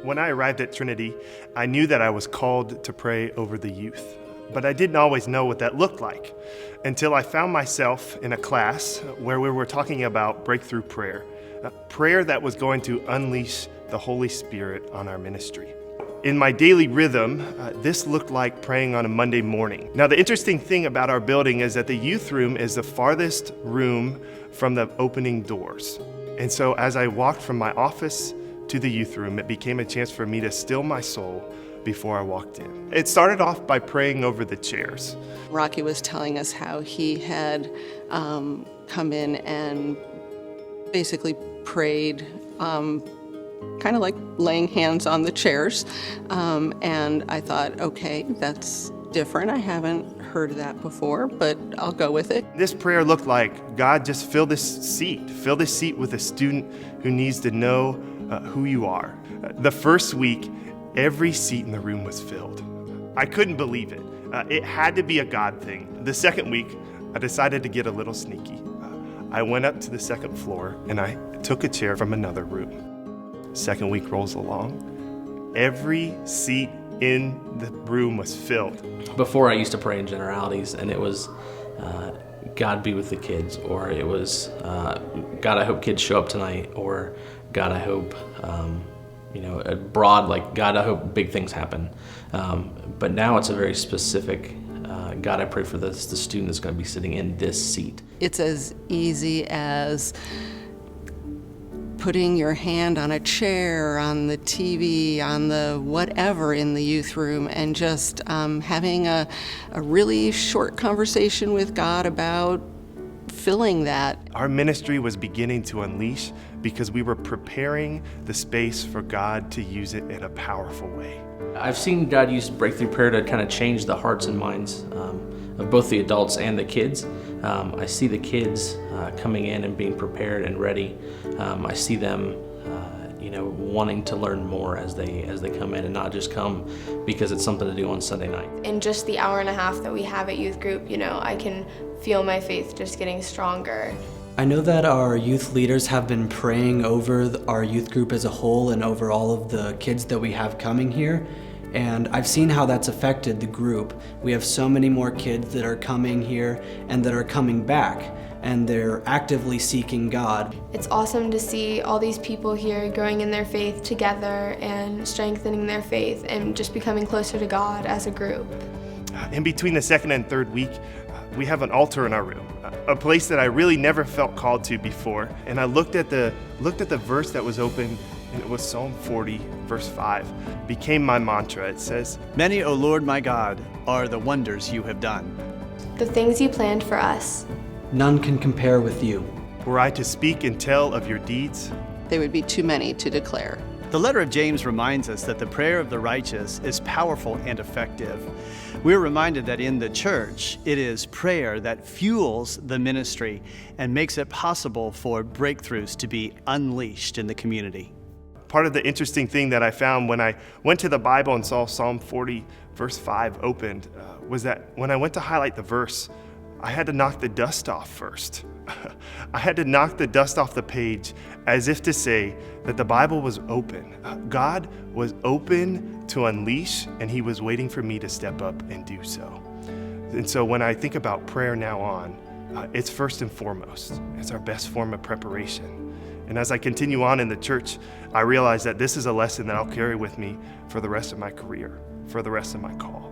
When I arrived at Trinity, I knew that I was called to pray over the youth, but I didn't always know what that looked like until I found myself in a class where we were talking about breakthrough prayer, prayer that was going to unleash the Holy Spirit on our ministry. In my daily rhythm, this looked like praying on a Monday morning. Now, the interesting thing about our building is that the youth room is the farthest room from the opening doors. And so as I walked from my office to the youth room, it became a chance for me to still my soul before I walked in. It started off by praying over the chairs. Rocky was telling us how he had come in and basically prayed, kind of like laying hands on the chairs. And I thought, okay, that's different. I haven't heard that before, but I'll go with it. This prayer looked like, God, just fill this seat with a student who needs to know who you are. The first week, every seat in the room was filled. I couldn't believe it. It had to be a God thing. The second week, I decided to get a little sneaky. I went up to the second floor and I took a chair from another room. Second week rolls along. Every seat in the room was filled. Before, I used to pray in generalities, and it was, God be with the kids, or it was, God, I hope kids show up tonight, or God, I hope, a broad, like, God, I hope big things happen. But now it's a very specific, God, I pray for the student that's going to be sitting in this seat. It's as easy as putting your hand on a chair, on the TV, on the whatever in the youth room, and just having a really short conversation with God about filling that. Our ministry was beginning to unleash because we were preparing the space for God to use it in a powerful way. I've seen God use breakthrough prayer to kind of change the hearts and minds of both the adults and the kids. I see the kids coming in and being prepared and ready. I see them wanting to learn more as they come in, and not just come because it's something to do on Sunday night. In just the hour and a half that we have at youth group, I can feel my faith just getting stronger. I know that our youth leaders have been praying over our youth group as a whole and over all of the kids that we have coming here. And I've seen how that's affected the group. We have so many more kids that are coming here and that are coming back, and they're actively seeking God. It's awesome to see all these people here growing in their faith together and strengthening their faith and just becoming closer to God as a group. In between the second and third week, we have an altar in our room, a place that I really never felt called to before. And I looked at the verse that was open, and it was Psalm 40, verse 5, became my mantra. It says, "Many, O Lord my God, are the wonders you have done. The things you planned for us. None can compare with you. Were I to speak and tell of your deeds, They would be too many to declare. The letter of James reminds us that the prayer of the righteous is powerful and effective. We're reminded that in the church, it is prayer that fuels the ministry and makes it possible for breakthroughs to be unleashed in the community. part of the interesting thing that I found when I went to the Bible and saw Psalm 40, verse 5 opened, was that when I went to highlight the verse, I had to knock the dust off first. I had to knock the dust off the page as if to say that the Bible was open. God was open to unleash, and he was waiting for me to step up and do so. And so when I think about prayer now on, it's first and foremost. It's our best form of preparation. And as I continue on in the church, I realize that this is a lesson that I'll carry with me for the rest of my career, for the rest of my call.